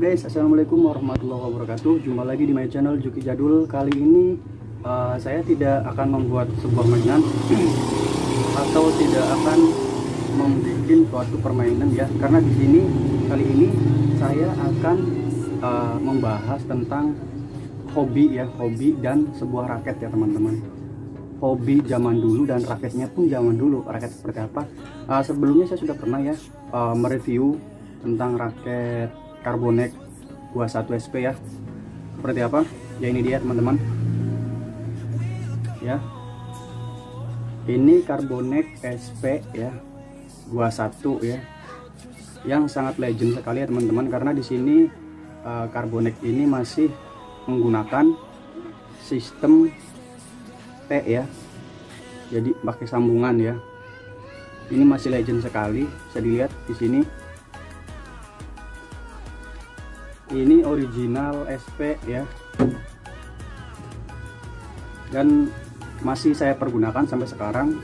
guys, assalamualaikum warahmatullahi wabarakatuh. Jumpa lagi di my channel Juki Jadul. Kali ini saya tidak akan membuat sebuah mainan atau tidak akan membuat suatu permainan ya. Karena di sini kali ini saya akan membahas tentang hobi ya, hobi dan sebuah raket ya teman-teman. Hobi zaman dulu dan raketnya pun zaman dulu. Raket seperti apa? Sebelumnya saya sudah pernah ya mereview tentang raket Carbonec 21 SP ya. Seperti apa? Ya ini dia teman-teman. Ya. Ini Carbonec SP ya. 21 ya. Yang sangat legend sekali ya teman-teman, karena di sini Carbonec ini masih menggunakan sistem T ya. Jadi pakai sambungan ya. Ini masih legend sekali. Bisa dilihat di sini. Ini original SP ya, dan masih saya pergunakan sampai sekarang.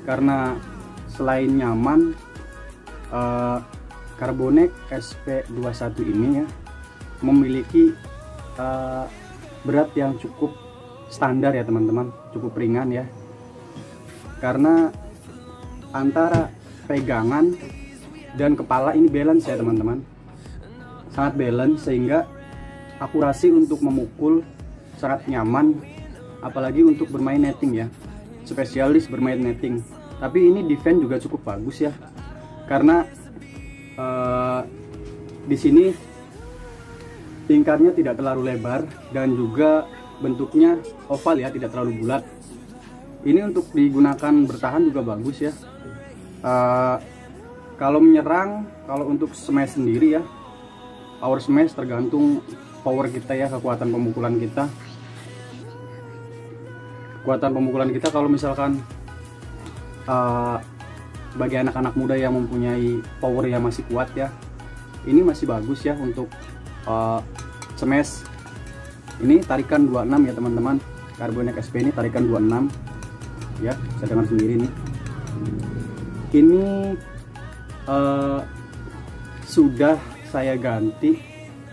Karena selain nyaman, Carbonec SP21 ini ya memiliki berat yang cukup standar ya teman-teman, cukup ringan ya, karena antara pegangan dan kepala ini balance ya teman-teman, sangat balance, sehingga akurasi untuk memukul sangat nyaman, apalagi untuk bermain netting ya, spesialis bermain netting. Tapi ini defense juga cukup bagus ya, karena di sini tingkatnya tidak terlalu lebar dan juga bentuknya oval ya, tidak terlalu bulat. Ini untuk digunakan bertahan juga bagus ya. Kalau menyerang, kalau untuk smash sendiri ya, power smash tergantung power kita ya, kekuatan pemukulan kita. Kekuatan pemukulan kita kalau misalkan bagi anak-anak muda yang mempunyai power yang masih kuat ya, ini masih bagus ya untuk smash. Ini tarikan 26 ya teman-teman. Carbonec SP ini tarikan 26 ya, saya dengar sendiri nih. Ini sudah saya ganti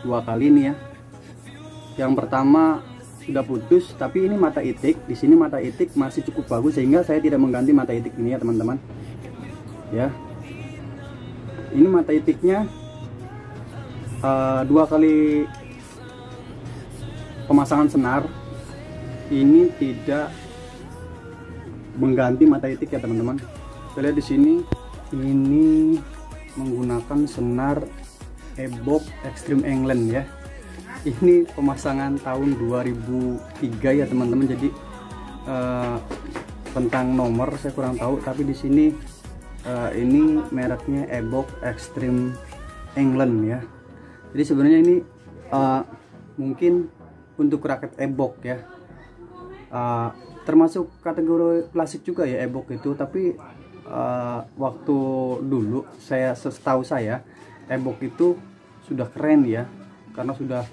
2 kali nih ya. Yang pertama sudah putus, tapi ini mata itik. Di sini mata itik masih cukup bagus, sehingga saya tidak mengganti mata itik ini ya teman-teman. Ya. Ini mata itiknya 2 kali pemasangan senar. Ini tidak mengganti mata itik ya teman-teman. Kita lihat di sini, ini menggunakan senar Evoque Extreme England ya. Ini pemasangan tahun 2003 ya teman-teman. Jadi tentang nomor saya kurang tahu, tapi di sini ini mereknya Evoque Extreme England ya. Jadi sebenarnya ini mungkin untuk raket Evoque ya, termasuk kategori klasik juga ya Evoque itu. Tapi waktu dulu setahu saya Evoque itu sudah keren ya, karena sudah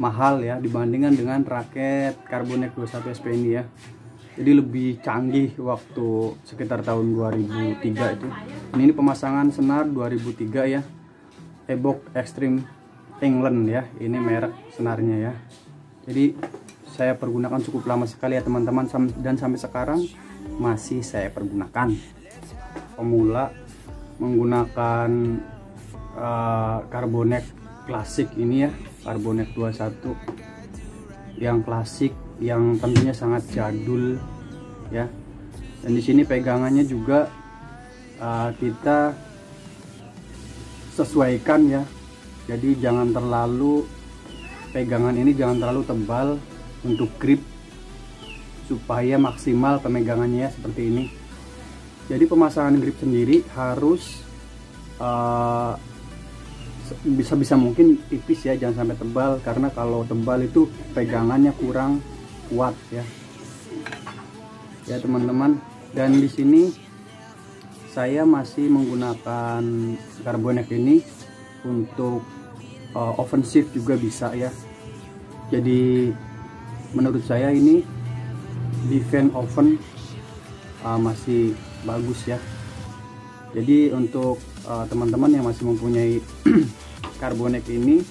mahal ya dibandingkan dengan raket Carbonec 21 SP ini ya. Jadi lebih canggih waktu sekitar tahun 2003 itu. Ini pemasangan senar 2003 ya, Evoque Extreme England ya, ini merek senarnya ya. Jadi saya pergunakan cukup lama sekali ya teman-teman, dan sampai sekarang masih saya pergunakan. Pemula menggunakan Carbonec klasik ini ya, Carbonec 21 yang klasik, yang tentunya sangat jadul ya. Dan di sini pegangannya juga kita sesuaikan ya. Jadi jangan terlalu, pegangan ini jangan terlalu tebal untuk grip, supaya maksimal pemegangannya ya, seperti ini. Jadi pemasangan grip sendiri harus bisa mungkin tipis ya, jangan sampai tebal, karena kalau tebal itu pegangannya kurang kuat ya. Ya teman-teman, dan di sini saya masih menggunakan Carbonec ini untuk offensive juga bisa ya. Jadi menurut saya ini defense offen masih bagus ya. Jadi untuk teman-teman yang masih mempunyai Carbonec ini,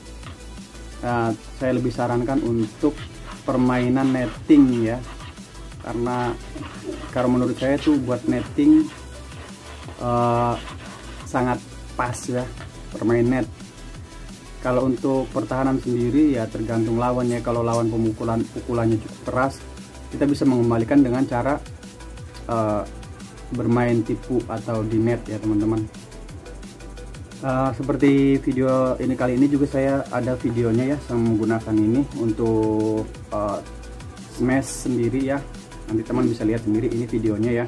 saya lebih sarankan untuk permainan netting ya, karena kalau menurut saya tuh buat netting sangat pas ya bermain net. Kalau untuk pertahanan sendiri ya tergantung lawannya. Kalau lawan pukulannya cukup keras, kita bisa mengembalikan dengan cara bermain tipu atau di net ya teman-teman. Seperti video ini kali ini juga saya ada videonya ya, saya menggunakan ini untuk smash sendiri ya. Nanti teman bisa lihat sendiri ini videonya ya.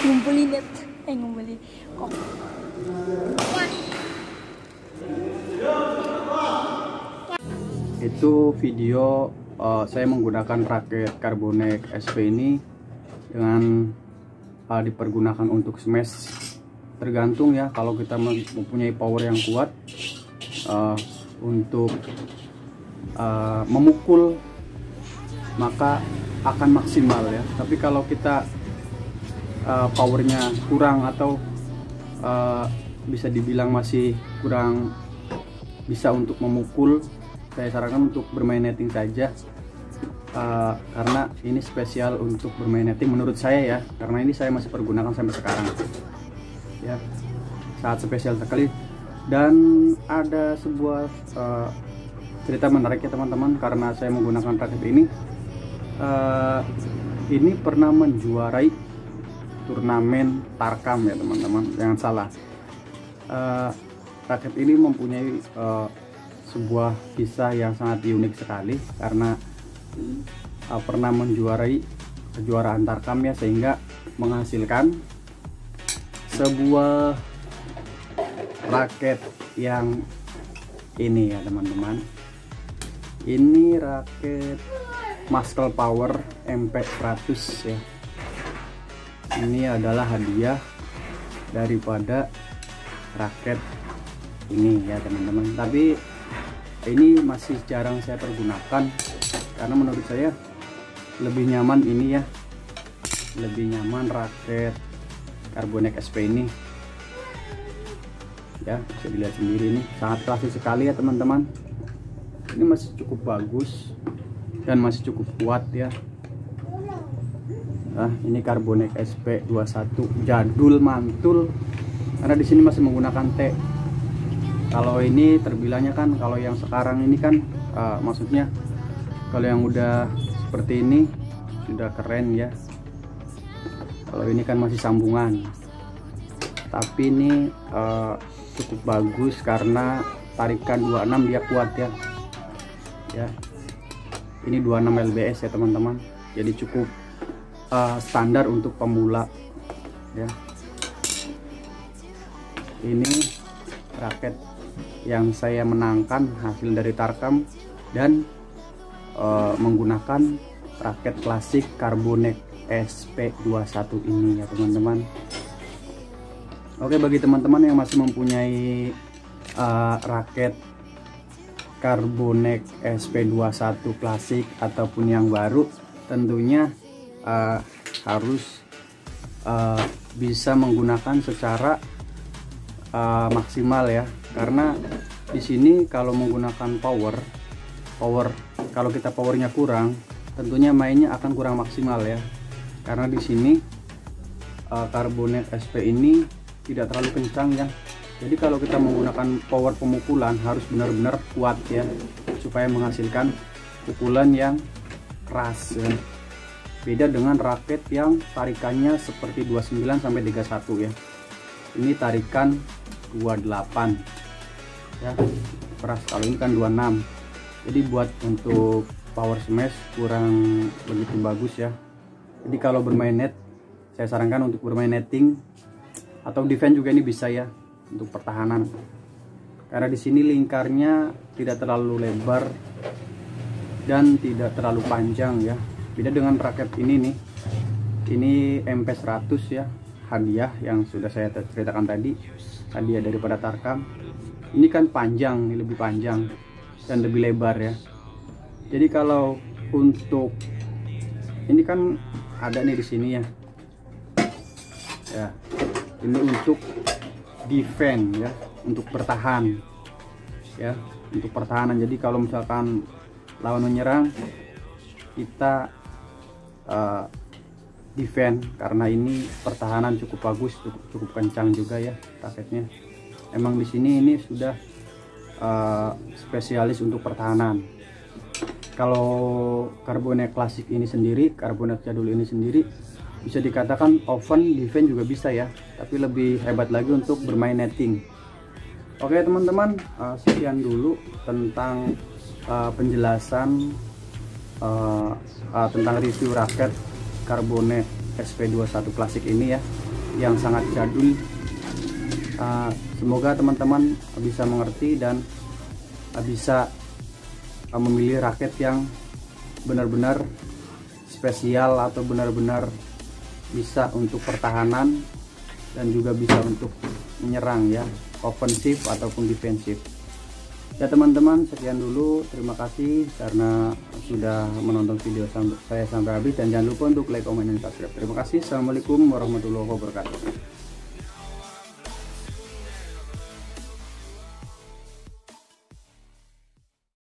Ngumpulin net, ngumpulin kok. Itu video saya menggunakan raket Carbonec SP ini dengan dipergunakan untuk smash. Tergantung ya, kalau kita mempunyai power yang kuat untuk memukul maka akan maksimal ya. Tapi kalau kita powernya kurang atau bisa dibilang masih kurang bisa untuk memukul, saya sarankan untuk bermain netting saja, karena ini spesial untuk bermain netting menurut saya ya, karena ini saya masih pergunakan sampai sekarang ya, sangat spesial sekali. Dan ada sebuah cerita menarik ya teman-teman, karena saya menggunakan raket ini pernah menjuarai turnamen Tarkam ya teman-teman, jangan salah. Raket ini mempunyai sebuah kisah yang sangat unik sekali, karena pernah menjuarai kejuaraan Tarkam ya, sehingga menghasilkan sebuah raket yang ini ya teman-teman. Ini raket Muscle Power MP100 ya. Ini adalah hadiah daripada raket ini ya teman-teman. Tapi ini masih jarang saya pergunakan, karena menurut saya lebih nyaman ini ya, lebih nyaman raket Carbonec SP ini ya. Bisa dilihat sendiri, ini sangat klasik sekali ya teman-teman. Ini masih cukup bagus dan masih cukup kuat ya. Ini Carbonec SP21 jadul mantul, karena di sini masih menggunakan T. Kalau ini terbilangnya kan, kalau yang sekarang ini kan maksudnya kalau yang udah seperti ini sudah keren ya. Kalau ini kan masih sambungan, tapi ini cukup bagus karena tarikan 26 dia kuat ya. Ini 26 lbs ya teman-teman, jadi cukup standar untuk pemula ya. Ini raket yang saya menangkan hasil dari Tarkam dan menggunakan raket klasik Carbonec SP21 ini ya teman-teman. Oke, bagi teman-teman yang masih mempunyai raket Carbonec SP21 klasik ataupun yang baru, tentunya harus bisa menggunakan secara maksimal ya, karena di sini kalau menggunakan power kalau kita powernya kurang, tentunya mainnya akan kurang maksimal ya, karena di sini karbonet SP ini tidak terlalu kencang ya. Jadi kalau kita menggunakan power pemukulan harus benar-benar kuat ya, supaya menghasilkan pukulan yang keras ya. Beda dengan raket yang tarikannya seperti 29 sampai 31 ya. Ini tarikan 28 ya, keras. Kalau ini kan 26. Jadi buat untuk power smash kurang begitu bagus ya. Jadi kalau bermain net, saya sarankan untuk bermain netting atau defense juga ini bisa ya, untuk pertahanan. Karena di sini lingkarnya tidak terlalu lebar dan tidak terlalu panjang ya. Beda dengan raket ini nih. Ini MP100 ya, hadiah yang sudah saya ceritakan tadi, hadiah daripada Tarkam. Ini kan panjang, ini lebih panjang dan lebih lebar ya. Jadi kalau untuk ini kan ada nih di sini ya. Ya, ini untuk defense ya, untuk bertahan ya, untuk pertahanan. Jadi kalau misalkan lawan menyerang, kita defense, karena ini pertahanan cukup bagus, cukup kencang juga ya raketnya. Emang di sini ini sudah spesialis untuk pertahanan. Kalau karbonet klasik ini sendiri, karbonet jadul ini sendiri, bisa dikatakan oven defense juga bisa ya, tapi lebih hebat lagi untuk bermain netting. Oke teman-teman, sekian dulu tentang penjelasan tentang review raket karbonet SP21 klasik ini ya, yang sangat jadul. Semoga teman-teman bisa mengerti dan bisa memilih raket yang benar-benar spesial atau benar-benar bisa untuk pertahanan dan juga bisa untuk menyerang ya, ofensif ataupun defensif. Ya teman-teman, sekian dulu. Terima kasih karena sudah menonton video saya sampai habis, dan jangan lupa untuk like, comment, dan subscribe. Terima kasih. Assalamualaikum warahmatullahi wabarakatuh.